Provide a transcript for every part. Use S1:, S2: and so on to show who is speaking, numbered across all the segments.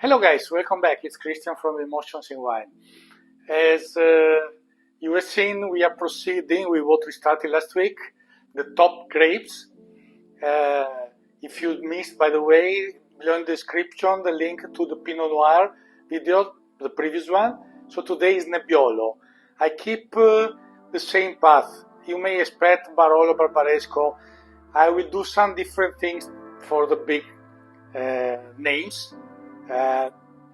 S1: Hello guys, welcome back. It's Christian from Emotions in Wine. As you have seen, we are proceeding with what we started last week, the top grapes. If you missed, by the way, below in the description, the link to the Pinot Noir video, the previous one. So today is Nebbiolo. I keep the same path. You may expect Barolo, Barbaresco. I will do some different things for the big names.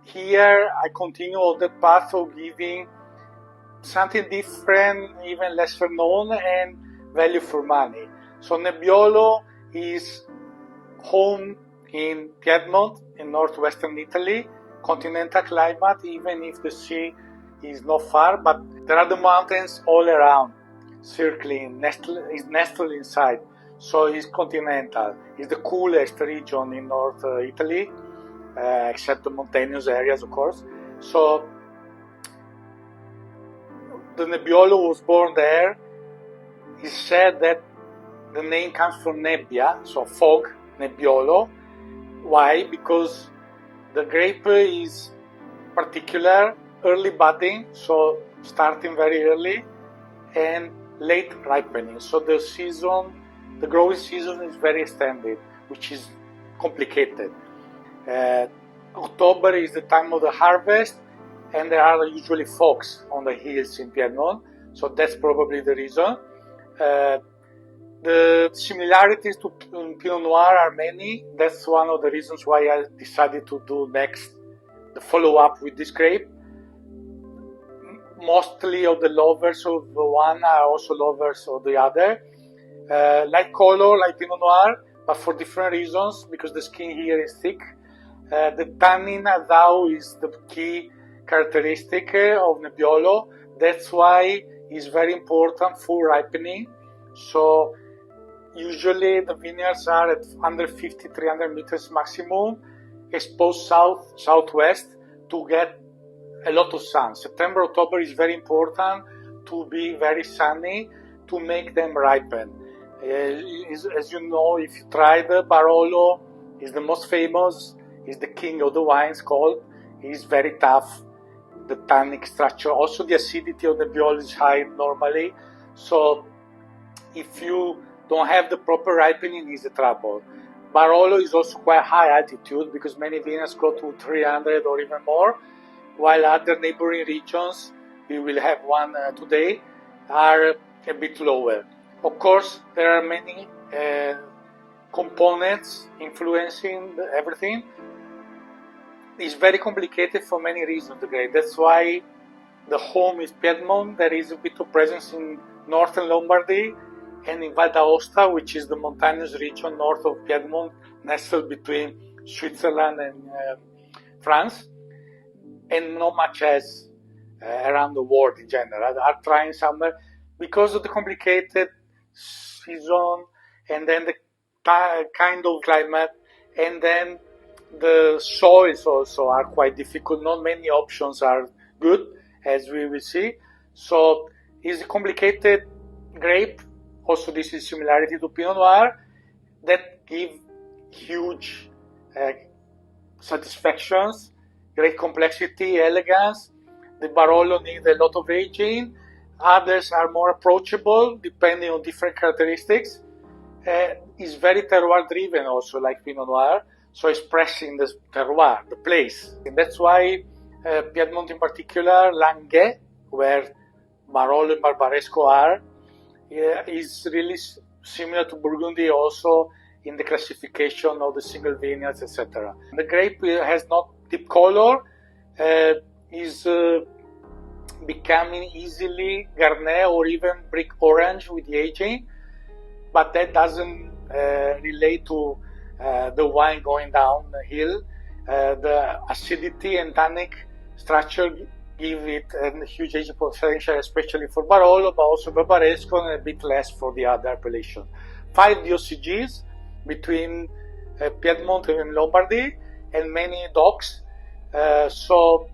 S1: Here I continue on the path of giving something different, even lesser known, and value for money. So Nebbiolo is home in Piedmont, in northwestern Italy, continental climate, even if the sea is not far, but there are the mountains all around, circling, nestled inside. So it's continental. It's the coolest region in North Italy. Except the mountainous areas, of course. So the Nebbiolo was born there. It's said that the name comes from nebbia, so fog, Nebbiolo. Why? Because the grape is particular, early budding, so starting very early, and late ripening. So the growing season is very extended, which is complicated. October is the time of the harvest, and there are usually fogs on the hills in Piedmont, so that's probably the reason. The similarities to Pinot Noir are many. That's one of the reasons why I decided to do next the follow-up with this grape. Mostly of the lovers of one are also lovers of the other. Light color, like Pinot Noir, but for different reasons, because the skin here is thick. The tannin thou is the key characteristic of Nebbiolo. That's why it's very important for ripening. So usually the vineyards are at 150-300 meters maximum, exposed southwest to get a lot of sun. September, October is very important to be very sunny to make them ripen. As you know, if you try the Barolo, is the most famous. Is the king of the wines called. He's very tough. The tannic structure, also the acidity of the Nebbiolo is high normally. So if you don't have the proper ripening, it's a trouble. Barolo is also quite high altitude because many vineyards go to 300 or even more, while other neighboring regions, we will have one today, are a bit lower. Of course, there are many components influencing everything. It's very complicated for many reasons, the grape. That's why the home is Piedmont. There is a bit of presence in northern Lombardy and in Val d'Aosta, which is the mountainous region north of Piedmont, nestled between Switzerland and France, and not much else around the world in general. Are trying somewhere because of the complicated season, and then the kind of climate, and then the soils also are quite difficult. Not many options are good, as we will see. So it's a complicated grape. Also, this is similarity to Pinot Noir that give huge satisfactions, great complexity, elegance. The Barolo needs a lot of aging. Others are more approachable, depending on different characteristics. It's very terroir driven also, like Pinot Noir. So expressing the terroir, the place. And that's why Piedmont in particular, Langhe, where Barolo and Barbaresco are, is really similar to Burgundy also in the classification of the single vineyards, etc. The grape has not deep color, is becoming easily Garnet or even brick orange with the aging, but that doesn't relate to the wine going down the hill. The acidity and tannic structure give it a huge age potential, especially for Barolo, but also Barbaresco, and a bit less for the other appellation. 5 DOCGs between Piedmont and Lombardy, and many docks. So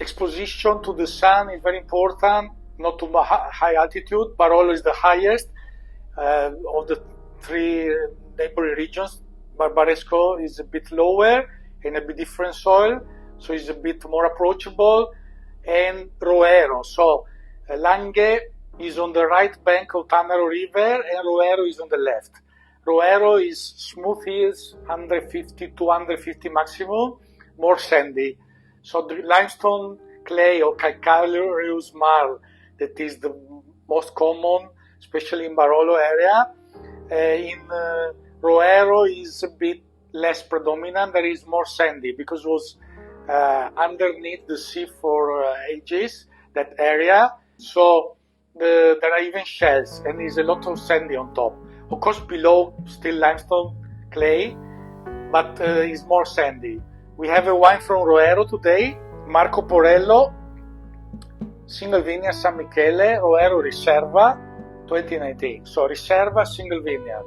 S1: exposition to the sun is very important, not too high altitude. Barolo is the highest of the 3 neighboring regions. Barbaresco is a bit lower, and a bit different soil, so it's a bit more approachable. And Roero, so Langhe is on the right bank of Tanaro River, and Roero is on the left. Roero is smooth hills, 150, 250 maximum, more sandy. So the limestone clay or calcareous marl that is the most common, especially in Barolo area. In Roero is a bit less predominant. There is more sandy because it was underneath the sea for ages, that area. So there are even shells and there's a lot of sandy on top. Of course, below still limestone clay, but it's more sandy. We have a wine from Roero today, Marco Porello, single vineyard San Michele, Roero Riserva, 2019. So Riserva, single vineyard.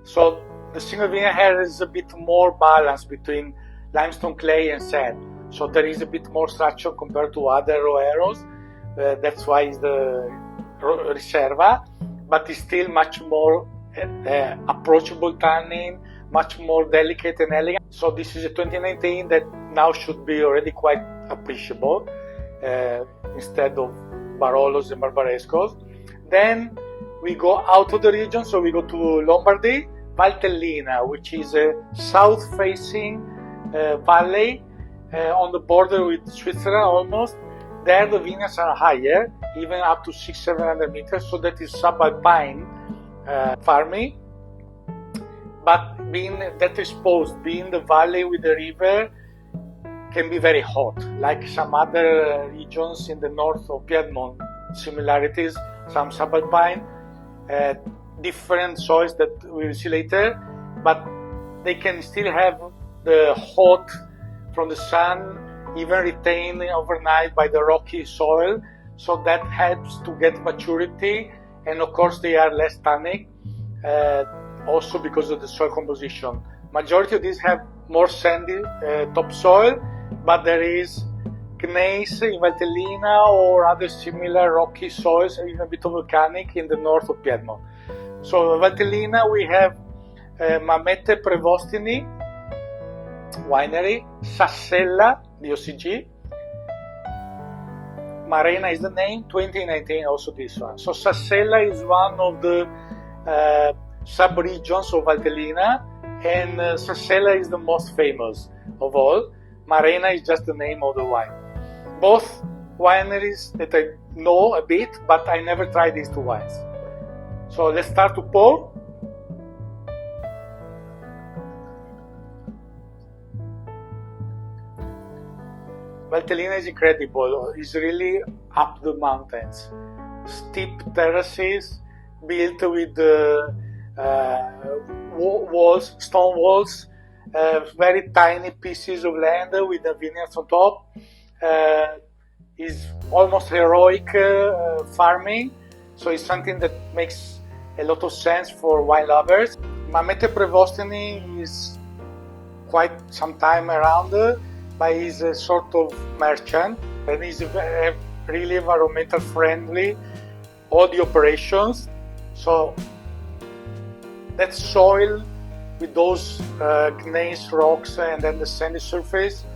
S1: So the single vineyard has a bit more balance between limestone clay and sand. So there is a bit more structure compared to other Roeros. That's why it's the Riserva, but it's still much more approachable tannin, much more delicate and elegant. So this is a 2019 that now should be already quite appreciable instead of Barolos and Barbarescos. Then we go out of the region, so we go to Lombardy, Valtellina, which is a south-facing valley on the border with Switzerland almost. There the vineyards are higher, even up to 600-700 meters, so that is subalpine farming. But being that exposed, being the valley with the river, can be very hot, like some other regions in the north of Piedmont. Similarities, some subalpine, different soils that we will see later, but they can still have the hot from the sun, even retained overnight by the rocky soil, so that helps to get maturity, and of course they are less tannic, also because of the soil composition. Majority of these have more sandy topsoil, but there is gneiss in Valtellina or other similar rocky soils, even a bit of volcanic in the north of Piedmont. So Valtellina we have Mamete Prevostini winery, Sassella, the OCG. Marena is the name, 2019 also this one. So Sassella is one of the sub-regions of Valtellina, and Sassella is the most famous of all. Marena is just the name of the wine. Both wineries that I know a bit, but I never tried these two wines. So let's start to pour. Valtellina is incredible. It's really up the mountains. Steep terraces built with walls, stone walls, very tiny pieces of land with the vineyards on top. Is almost heroic farming, so it's something that makes a lot of sense for wine lovers. Mamete Prevostini is quite some time around, but he's a sort of merchant, and he's really environmental friendly, all the operations. So that soil with those gneiss rocks and then the sandy surface,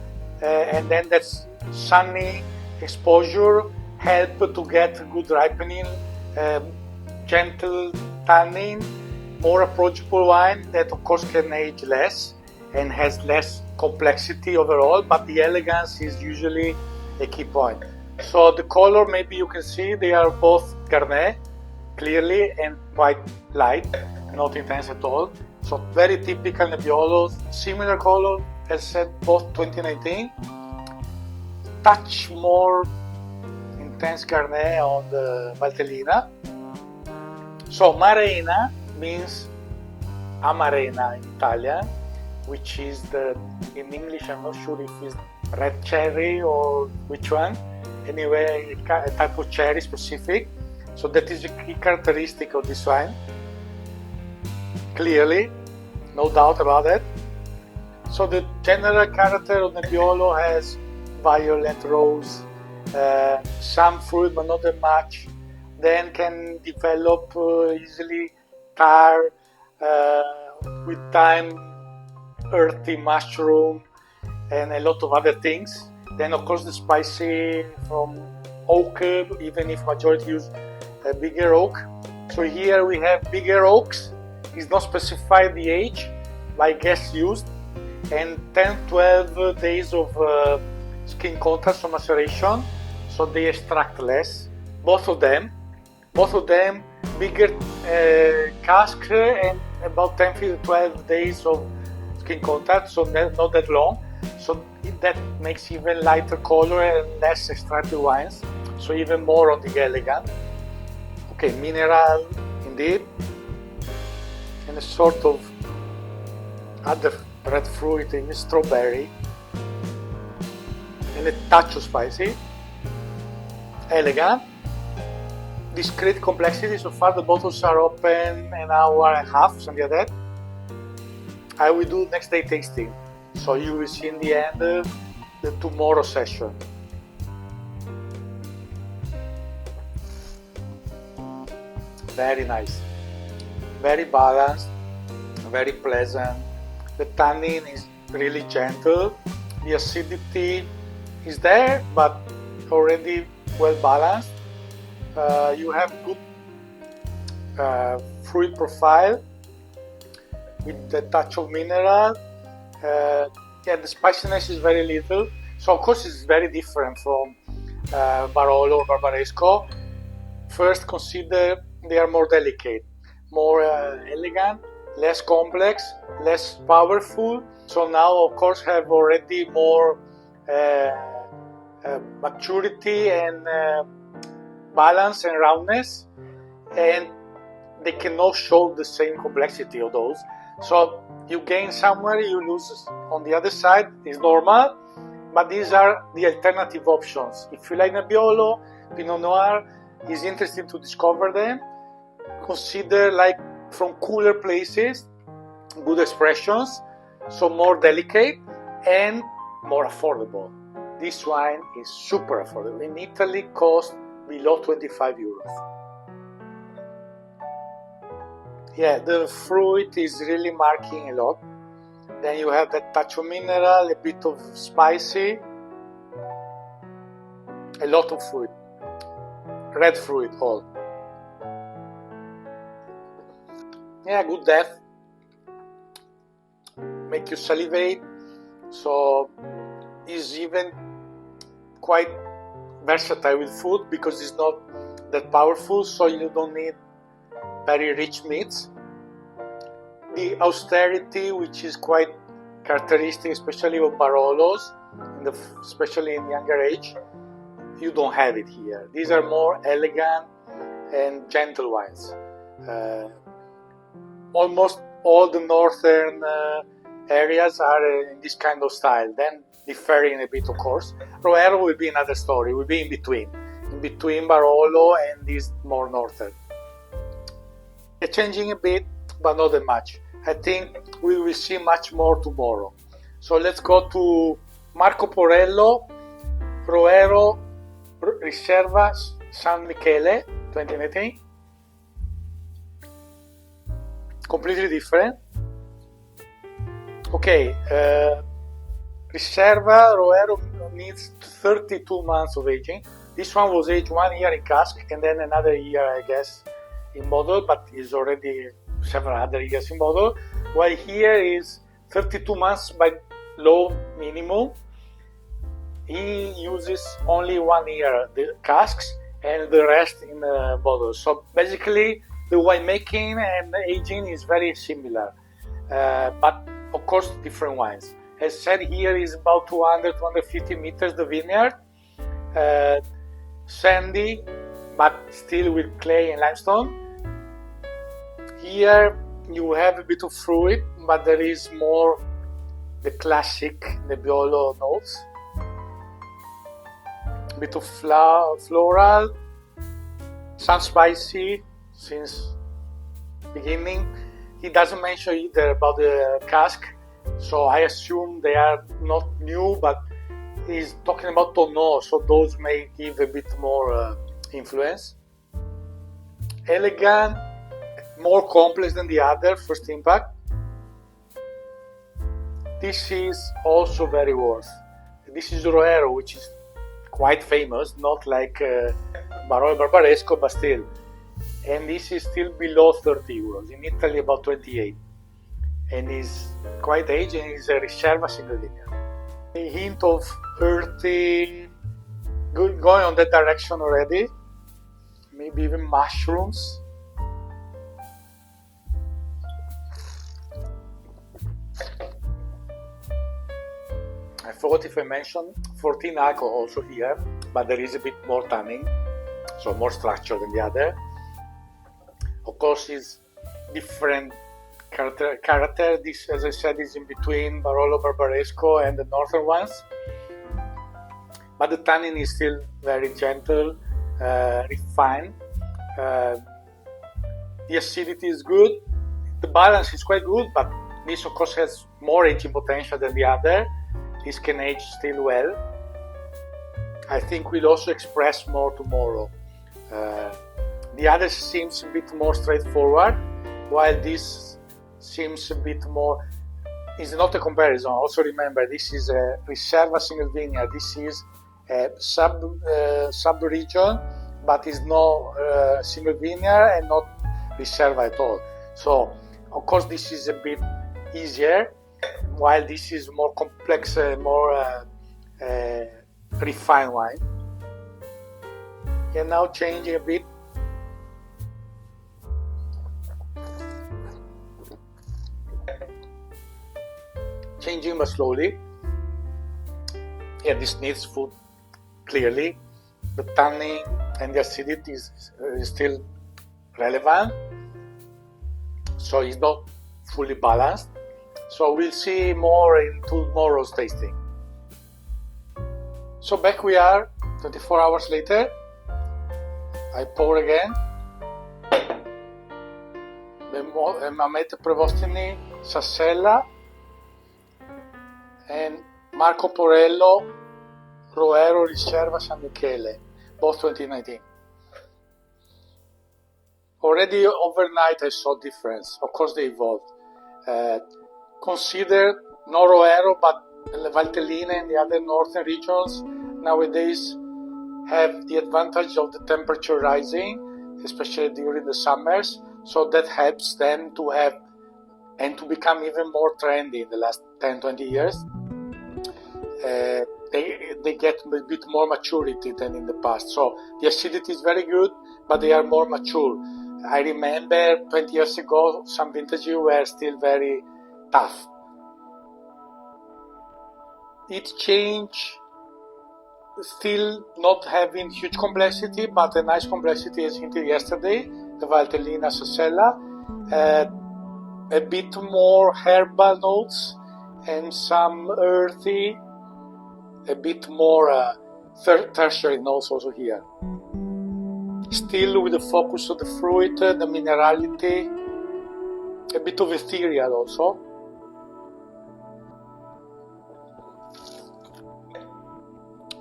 S1: and then that's sunny exposure help to get good ripening, gentle tannin, more approachable wine that of course can age less and has less complexity overall, but the elegance is usually a key point. So the color, maybe you can see they are both Garnet clearly and quite light, not intense at all. So very typical Nebbiolo, similar color as said, both 2019. Touch more intense Garnet on the Valtellina. So Marena means Amarena in Italian, which is in English I'm not sure if it's red cherry or which one. Anyway, a type of cherry specific. So that is a key characteristic of this wine. Clearly, no doubt about it. So the general character of Nebbiolo has violet rose, some fruit but not that much. Then can develop easily tar, with time earthy mushroom, and a lot of other things. Then of course the spicy from oak, even if majority use a bigger oak. So here we have bigger oaks. It's not specified the age, but I guess used, and 10-12 days of skin contact, so maceration, so they extract less. Both of them bigger cask and about 10-12 days of skin contact, so not that long. So that makes even lighter color and less extracted wines, so even more on the elegant. Okay, mineral indeed, and a sort of other red fruit in strawberry, and a touch of spicy. Elegant. Discrete complexity. So far the bottles are open an hour and a half, something like that. I will do next day tasting, so you will see in the end the tomorrow session. Very nice, very balanced, very pleasant. The tannin is really gentle. The acidity is there, but already well balanced. You have good fruit profile with the touch of mineral. Yeah, the spiciness is very little. So of course it's very different from Barolo or Barbaresco. First, consider they are more delicate, more elegant, less complex, less powerful. So now of course have already more maturity and balance and roundness, and they cannot show the same complexity of those. So you gain somewhere, you lose on the other side, is normal, but these are the alternative options. If you like Nebbiolo, Pinot Noir, it's interesting to discover them. Consider like from cooler places, good expressions, so more delicate and more affordable. This wine is super affordable. In Italy, costs below 25 euros. Yeah, the fruit is really marking a lot. Then you have that touch of mineral, a bit of spicy, a lot of fruit, red fruit all. Yeah, good depth, make you salivate, so is even quite versatile with food because it's not that powerful, so you don't need very rich meats. The austerity, which is quite characteristic, especially of Barolos, especially in younger age, you don't have it here. These are more elegant and gentle wines. Almost all the northern areas are in this kind of style, then differing a bit, of course. Roero will be another story, will be in between Barolo and this more northern. It's changing a bit, but not that much. I think we will see much more tomorrow. So let's go to Marco Porello, Roero, Riserva, San Michele, 2019. Completely different. Okay, Riserva Roero needs 32 months of aging. This one was aged 1 year in cask and then another year, I guess, in bottle, but is already several other years in bottle. While here is 32 months by law minimum. He uses only 1 year the casks and the rest in the bottles. So basically, the winemaking and aging is very similar, but of course different wines. As said, here is about 200-250 meters the vineyard, sandy, but still with clay and limestone. Here you have a bit of fruit, but there is more the classic Nebbiolo notes. A bit of floral, some spicy since beginning. He doesn't mention either about the cask, so I assume they are not new, but he's talking about tonneau, so those may give a bit more influence. Elegant, more complex than the other, first impact. This is also very worth. This is Roero, which is quite famous, not like Barolo Barbaresco, but still. And this is still below 30 euros. In Italy, about 28. And is quite aged and is a Riserva single vineyard. A hint of earthy, going on that direction already. Maybe even mushrooms. I forgot if I mentioned 14 alcohol also here, but there is a bit more tannin, so more structure than the other. Of course, it's different character. This, as I said, is in between Barolo Barbaresco and the northern ones. But the tannin is still very gentle, refined. The acidity is good. The balance is quite good, but this of course has more aging potential than the other. This can age still well. I think we'll also express more tomorrow. The other seems a bit more straightforward, while this seems a bit more. It's not a comparison. Also remember, this is a Riserva single vineyard. This is a sub region, but is no single vineyard and not Riserva at all. So of course this is a bit easier, while this is more complex, more refined wine. And now changing a bit. Changing but slowly. Yeah, this needs food clearly. The tannin and the acidity is still relevant, so it's not fully balanced. So we'll see more in tomorrow's tasting. So back we are, 24 hours later. I pour again. The Mamete Prevostini Sassella and Marco Porello Roero Riserva San Michele, both 2019. Already overnight I saw difference. Of course they evolved. Consider not Roero but Valtellina and the other northern regions nowadays have the advantage of the temperature rising, especially during the summers. So that helps them to have and to become even more trendy in the last 10-20 years. They get a bit more maturity than in the past. So the acidity is very good, but they are more mature. I remember 20 years ago, some vintages were still very tough. It changed, still not having huge complexity, but a nice complexity as hinted yesterday, the Valtellina Sassella. A bit more herbal notes and some earthy, a bit more tertiary notes also here. Still with the focus of the fruit, the minerality, a bit of ethereal also.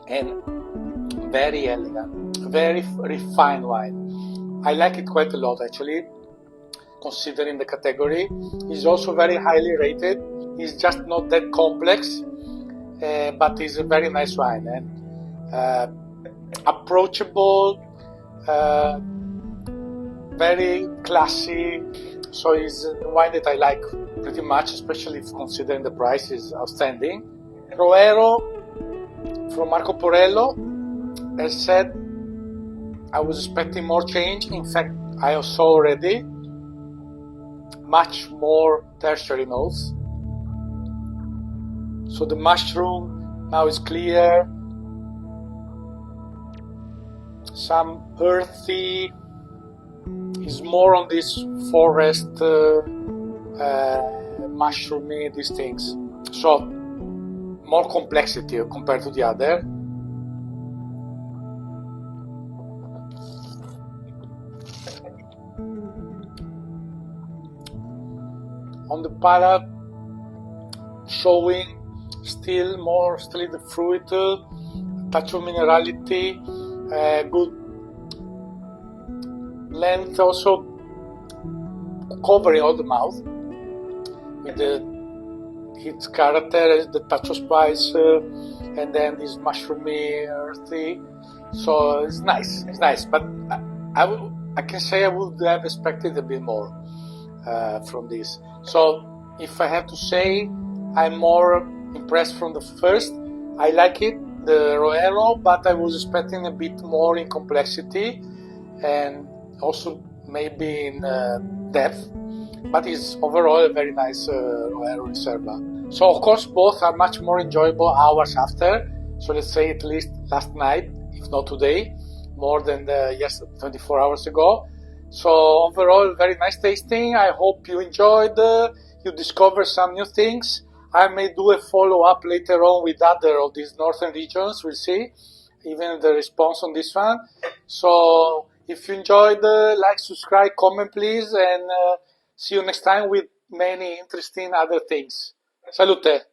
S1: And very elegant, very refined wine. I like it quite a lot actually, considering the category. It's also very highly rated. It's just not that complex, but it's a very nice wine and approachable, very classy. So it's a wine that I like pretty much, especially if considering the price is outstanding. Roero from Marco Porello. As said, I was expecting more change. In fact, I saw already much more tertiary notes. So the mushroom now is clear. Some earthy is more on this forest, mushroomy, these things. So more complexity compared to the other. On the palate, showing still the fruit, touch of minerality, good length, also covering all the mouth with the its character, the touch of spice, and then this mushroomy, earthy. So it's nice. It's nice, but I can say I would have expected a bit more from this. So if I have to say, I'm more impressed from the first. I like it, the Roero, but I was expecting a bit more in complexity and also maybe in depth. But it's overall a very nice Roero Riserva. So of course both are much more enjoyable hours after. So let's say at least last night, if not today, more than 24 hours ago. So overall, very nice tasting. I hope you enjoyed. You discovered some new things. I may do a follow-up later on with other of these northern regions. We'll see, even the response on this one. So if you enjoyed, like, subscribe, comment, please, and see you next time with many interesting other things. Salute!